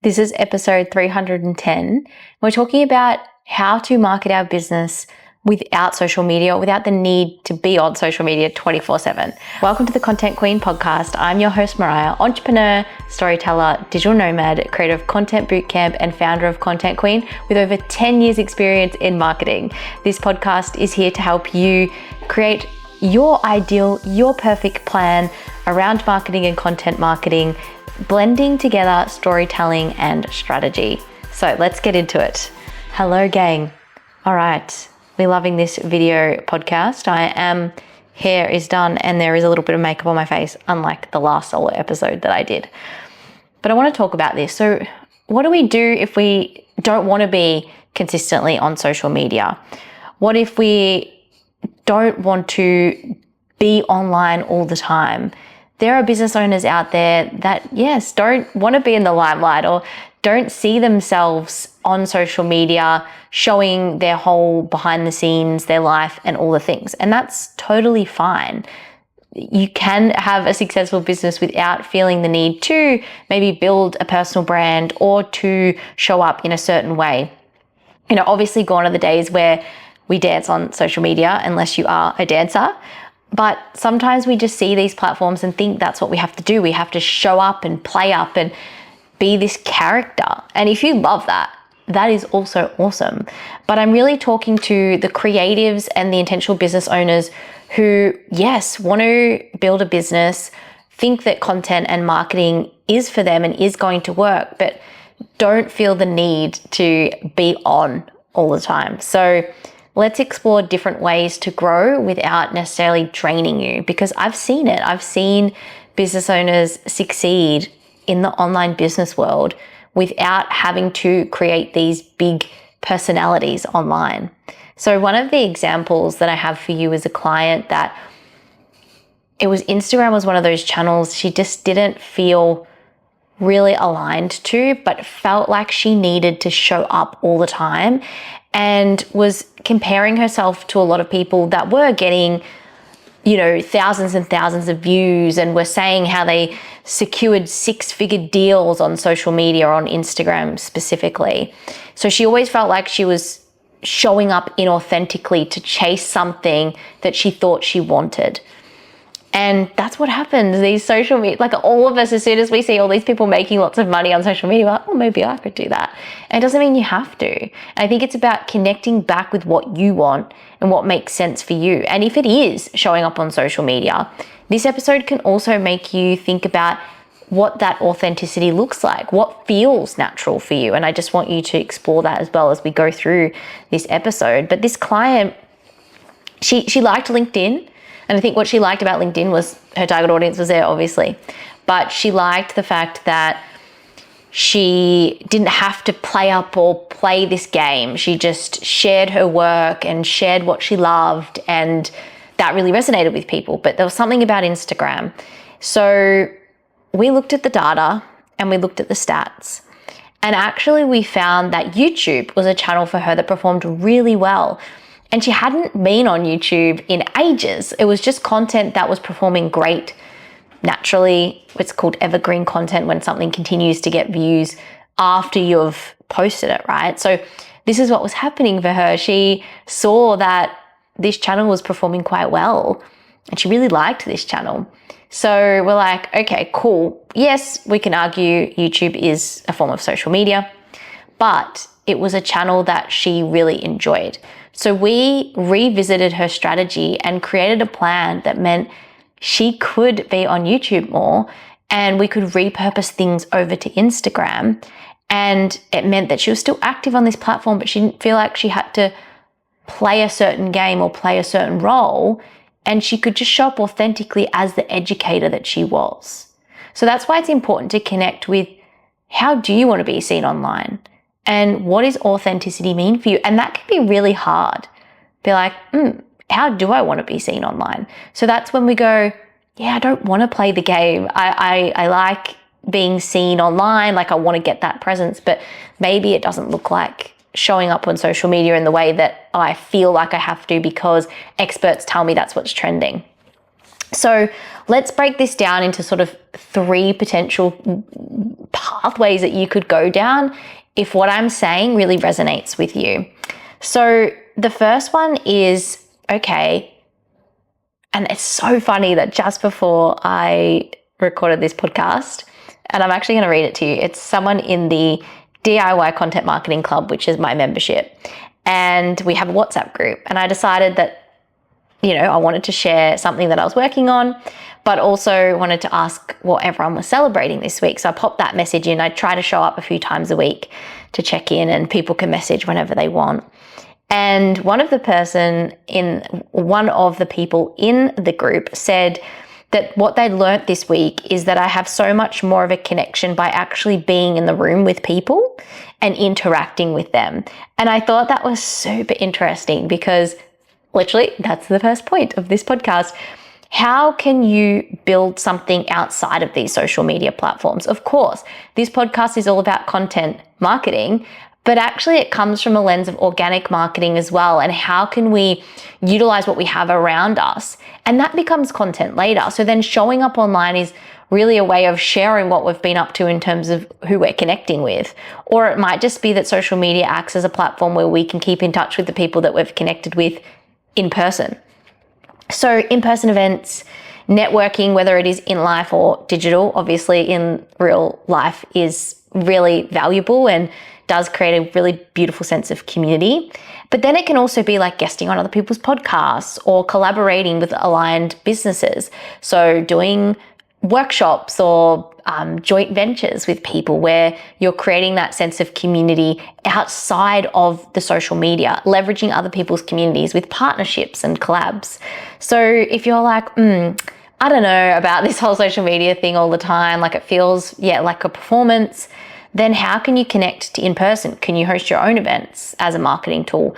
This is episode 310. We're talking about how to market our business without social media, without the need to be on social media 24/7. Welcome to the Content Queen podcast. I'm your host, Mariah, entrepreneur, storyteller, digital nomad, creator of Content Bootcamp, and founder of Content Queen with over 10 years experience in marketing. This podcast is here to help you create your ideal, your perfect plan around marketing and content marketing, blending together storytelling and strategy. So let's get into it. Hello, gang. All right. We're loving this video podcast. Hair is done and there is a little bit of makeup on my face, unlike the last solo episode that I did. But I want to talk about this. So what do we do if we don't want to be consistently on social media? What if we don't want to be online all the time? There are business owners out there that, yes, don't want to be in the limelight or don't see themselves on social media showing their whole behind the scenes, their life and all the things. And that's totally fine. You can have a successful business without feeling the need to maybe build a personal brand or to show up in a certain way. You know, obviously gone are the days where we dance on social media unless you are a dancer. But sometimes we just see these platforms and think that's what we have to do. We have to show up and play up and be this character. And if you love that, that is also awesome. But I'm really talking to the creatives and the intentional business owners who, yes, want to build a business, think that content and marketing is for them and is going to work, but don't feel the need to be on all the time. So let's explore different ways to grow without necessarily draining you, because I've seen it. I've seen business owners succeed in the online business world without having to create these big personalities online. So one of the examples that I have for you is a client that Instagram was one of those channels she just didn't feel really aligned to, but felt like she needed to show up all the time and was comparing herself to a lot of people that were getting, you know, thousands and thousands of views and were saying how they secured six-figure deals on social media or on Instagram specifically. So she always felt like she was showing up inauthentically to chase something that she thought she wanted. And that's what happens. These social media, like all of us, as soon as we see all these people making lots of money on social media, we're like, oh, maybe I could do that. And it doesn't mean you have to. And I think it's about connecting back with what you want and what makes sense for you. And if it is showing up on social media, this episode can also make you think about what that authenticity looks like, what feels natural for you. And I just want you to explore that as well as we go through this episode. But this client, she liked LinkedIn. And I think what she liked about LinkedIn was her target audience was there, obviously. But she liked the fact that she didn't have to play up or play this game. She just shared her work and shared what she loved. And that really resonated with people. But there was something about Instagram. So we looked at the data and we looked at the stats. And actually we found that YouTube was a channel for her that performed really well. And she hadn't been on YouTube in ages. It was just content that was performing great. Naturally, it's called evergreen content when something continues to get views after you've posted it, right? So this is what was happening for her. She saw that this channel was performing quite well and she really liked this channel. So we're like, okay, cool. Yes, we can argue YouTube is a form of social media, but it was a channel that she really enjoyed. So we revisited her strategy and created a plan that meant she could be on YouTube more and we could repurpose things over to Instagram. And it meant that she was still active on this platform, but she didn't feel like she had to play a certain game or play a certain role. And she could just show up authentically as the educator that she was. So that's why it's important to connect with how do you want to be seen online? And what does authenticity mean for you? And that can be really hard. Be like, how do I want to be seen online? So that's when we go, yeah, I don't want to play the game. I like being seen online, like I want to get that presence, but maybe it doesn't look like showing up on social media in the way that I feel like I have to because experts tell me that's what's trending. So let's break this down into sort of 3 potential pathways that you could go down if what I'm saying really resonates with you. So the first one is, okay, and it's so funny that just before I recorded this podcast, and I'm actually going to read it to you. It's someone in the DIY Content Marketing Club, which is my membership. And we have a WhatsApp group. And I decided that, I wanted to share something that I was working on, but also wanted to ask what everyone was celebrating this week. So I popped that message in. I try to show up a few times a week to check in, and people can message whenever they want. And one of the people in the group said that what they learnt this week is that I have so much more of a connection by actually being in the room with people and interacting with them. And I thought that was super interesting because literally that's the first point of this podcast. How can you build something outside of these social media platforms? Of course, this podcast is all about content marketing, but actually it comes from a lens of organic marketing as well. And how can we utilize what we have around us? And that becomes content later. So then showing up online is really a way of sharing what we've been up to in terms of who we're connecting with. Or it might just be that social media acts as a platform where we can keep in touch with the people that we've connected with in person. So in-person events, networking, whether it is in life or digital, obviously in real life is really valuable and does create a really beautiful sense of community. But then it can also be like guesting on other people's podcasts or collaborating with aligned businesses. So doing workshops or joint ventures with people where you're creating that sense of community outside of the social media, leveraging other people's communities with partnerships and collabs. So if you're like, I don't know about this whole social media thing all the time, like it feels, like a performance, then how can you connect to in person? Can you host your own events as a marketing tool?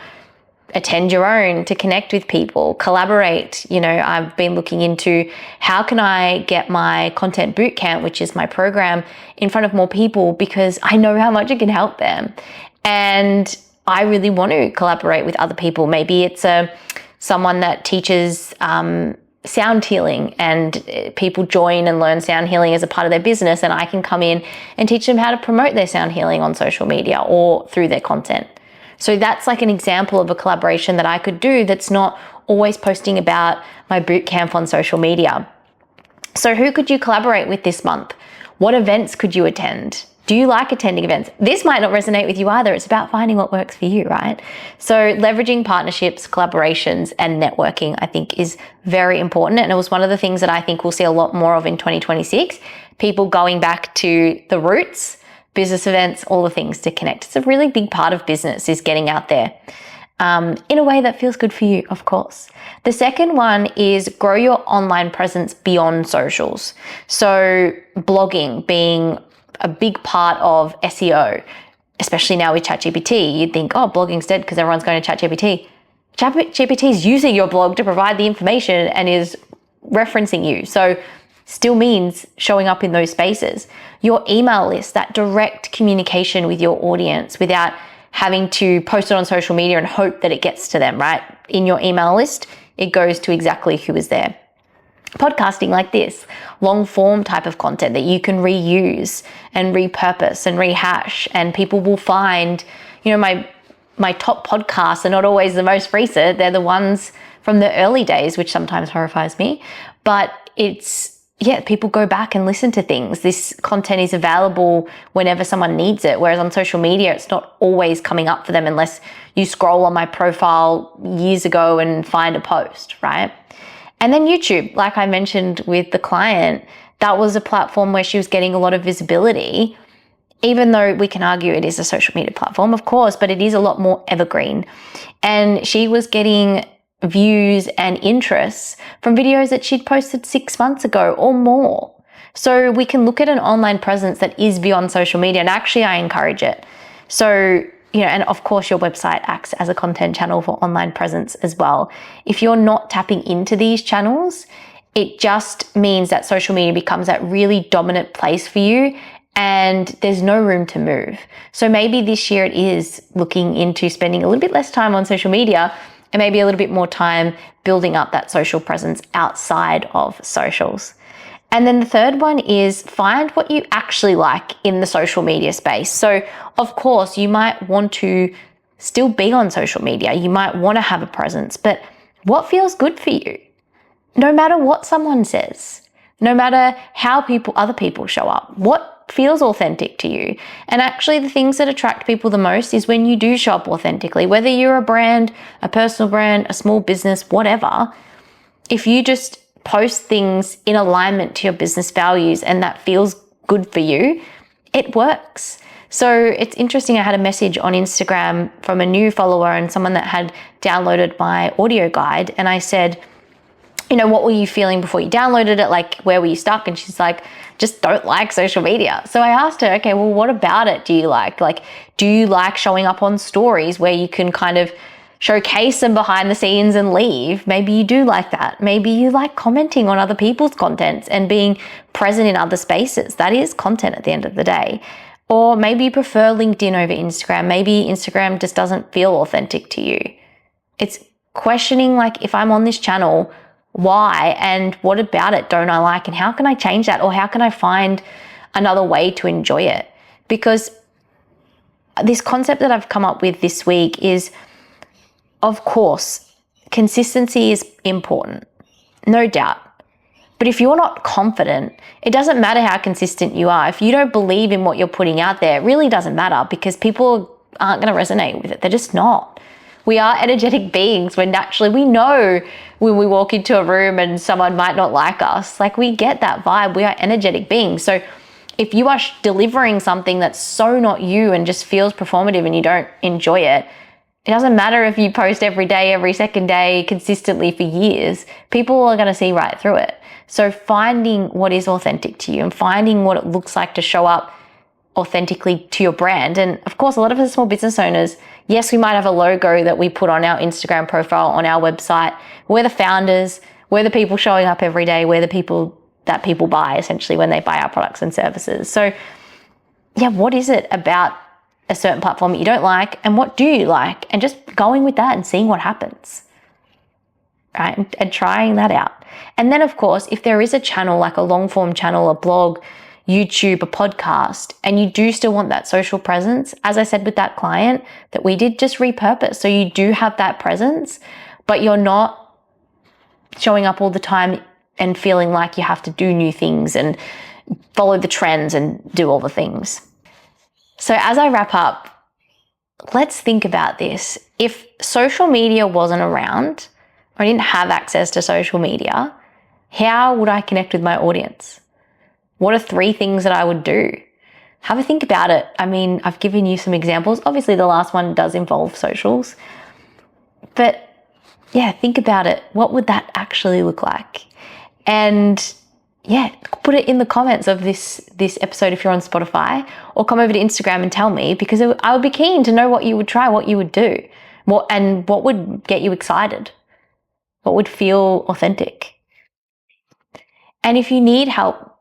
Attend your own to connect with people, collaborate. I've been looking into how can I get my content bootcamp, which is my program, in front of more people because I know how much it can help them. And I really want to collaborate with other people. Maybe it's someone that teaches sound healing and people join and learn sound healing as a part of their business, and I can come in and teach them how to promote their sound healing on social media or through their content. So that's like an example of a collaboration that I could do that's not always posting about my bootcamp on social media. So who could you collaborate with this month? What events could you attend? Do you like attending events? This might not resonate with you either. It's about finding what works for you, right? So leveraging partnerships, collaborations, and networking, I think, is very important. And it was one of the things that I think we'll see a lot more of in 2026. People going back to the roots, business events, all the things to connect. It's a really big part of business is getting out there in a way that feels good for you, of course. The second one is grow your online presence beyond socials. So blogging being a big part of SEO, especially now with ChatGPT. You'd think, blogging's dead because everyone's going to ChatGPT. ChatGPT is using your blog to provide the information and is referencing you. So still means showing up in those spaces. Your email list, that direct communication with your audience without having to post it on social media and hope that it gets to them, right? In your email list, it goes to exactly who is there. Podcasting like this, long form type of content that you can reuse and repurpose and rehash, and people will find, my top podcasts are not always the most recent. They're the ones from the early days, which sometimes horrifies me, but people go back and listen to things. This content is available whenever someone needs it. Whereas on social media, it's not always coming up for them unless you scroll on my profile years ago and find a post, right? And then YouTube, like I mentioned with the client, that was a platform where she was getting a lot of visibility, even though we can argue it is a social media platform, of course, but it is a lot more evergreen. And she was getting views and interests from videos that she'd posted 6 months ago or more. So we can look at an online presence that is beyond social media, and actually I encourage it. So, and of course your website acts as a content channel for online presence as well. If you're not tapping into these channels, it just means that social media becomes that really dominant place for you and there's no room to move. So maybe this year it is looking into spending a little bit less time on social media and maybe a little bit more time building up that social presence outside of socials. And then the third one is find what you actually like in the social media space. So of course, you might want to still be on social media. You might want to have a presence, but what feels good for you? No matter what someone says, no matter how other people show up, what feels authentic to you? And actually the things that attract people the most is when you do show up authentically, whether you're a brand, a personal brand, a small business, whatever. If you just post things in alignment to your business values and that feels good for you, it works. So it's interesting, I had a message on Instagram from a new follower and someone that had downloaded my audio guide, and I said, you know, what were you feeling before you downloaded it? Like, where were you stuck? And she's like, just don't like social media. So I asked her, okay, well, what about it do you like? Like, do you like showing up on stories where you can kind of showcase some behind the scenes and leave? Maybe you do like that. Maybe you like commenting on other people's contents and being present in other spaces. That is content at the end of the day. Or maybe you prefer LinkedIn over Instagram. Maybe Instagram just doesn't feel authentic to you. It's questioning, like, if I'm on this channel, why and what about it don't I like, and how can I change that, or how can I find another way to enjoy it? Because this concept that I've come up with this week is, of course, consistency is important, no doubt. But if you're not confident, it doesn't matter how consistent you are. If you don't believe in what you're putting out there, it really doesn't matter, because people aren't going to resonate with it. They're just not. We are energetic beings. We're naturally, we know when we walk into a room and someone might not like us. Like, we get that vibe. We are energetic beings. So if you are delivering something that's so not you and just feels performative and you don't enjoy it, it doesn't matter if you post every day, every second day, consistently for years, people are going to see right through it. So finding what is authentic to you and finding what it looks like to show up authentically to your brand. And of course, a lot of us small business owners, yes, we might have a logo that we put on our Instagram profile, on our website. We're the founders. We're the people showing up every day. We're the people that people buy, essentially, when they buy our products and services. So yeah, what is it about a certain platform that you don't like, and what do you like? And just going with that and seeing what happens, right? And trying that out. And then of course, if there is a channel, like a long form channel, a blog, YouTube, a podcast, and you do still want that social presence, as I said with that client that we did just repurpose. So you do have that presence, but you're not showing up all the time and feeling like you have to do new things and follow the trends and do all the things. So as I wrap up, let's think about this. If social media wasn't around, or I didn't have access to social media, how would I connect with my audience? What are 3 things that I would do? Have a think about it. I mean, I've given you some examples. Obviously, the last one does involve socials. But yeah, think about it. What would that actually look like? And yeah, put it in the comments of this episode if you're on Spotify, or come over to Instagram and tell me, because I would be keen to know what you would try, what you would do, what would get you excited, what would feel authentic. And if you need help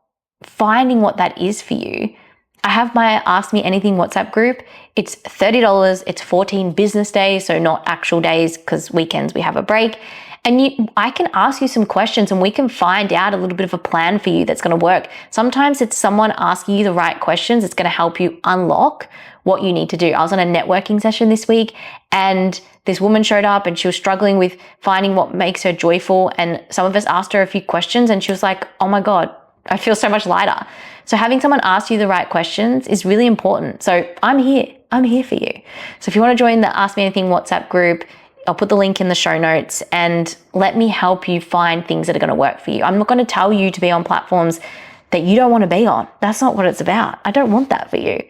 finding what that is for you, I have my Ask Me Anything WhatsApp group. It's $30. It's 14 business days, so not actual days, because weekends we have a break. And I can ask you some questions and we can find out a little bit of a plan for you that's going to work. Sometimes it's someone asking you the right questions. It's going to help you unlock what you need to do. I was on a networking session this week and this woman showed up and she was struggling with finding what makes her joyful. And some of us asked her a few questions and she was like, oh my God, I feel so much lighter. So having someone ask you the right questions is really important. So I'm here for you. So if you want to join the Ask Me Anything WhatsApp group, I'll put the link in the show notes, and let me help you find things that are going to work for you. I'm not going to tell you to be on platforms that you don't want to be on. That's not what it's about. I don't want that for you.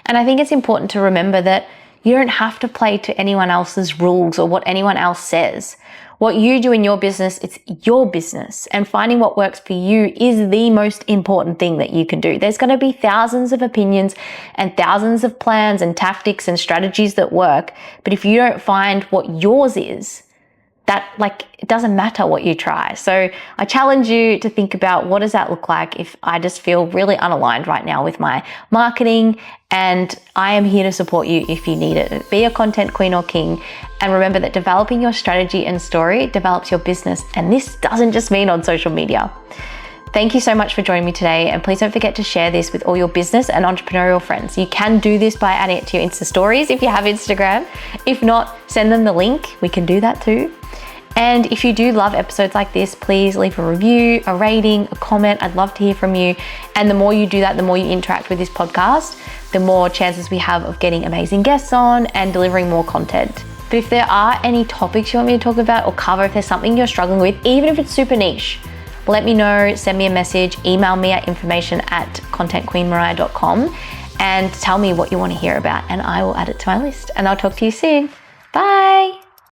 And I think it's important to remember that you don't have to play to anyone else's rules or what anyone else says. What you do in your business, it's your business, and finding what works for you is the most important thing that you can do. There's going to be thousands of opinions and thousands of plans and tactics and strategies that work, but if you don't find what yours is, that, like, it doesn't matter what you try. So I challenge you to think about, what does that look like if I just feel really unaligned right now with my marketing, and I am here to support you if you need it. Be a content queen or king. And remember that developing your strategy and story develops your business. And this doesn't just mean on social media. Thank you so much for joining me today, and please don't forget to share this with all your business and entrepreneurial friends. You can do this by adding it to your Insta stories if you have Instagram. If not, send them the link. We can do that too. And if you do love episodes like this, please leave a review, a rating, a comment. I'd love to hear from you. And the more you do that, the more you interact with this podcast, the more chances we have of getting amazing guests on and delivering more content. But if there are any topics you want me to talk about or cover, if there's something you're struggling with, even if it's super niche, let me know, send me a message, email me at information@contentqueenmariah.com and tell me what you want to hear about, and I will add it to my list. And I'll talk to you soon. Bye.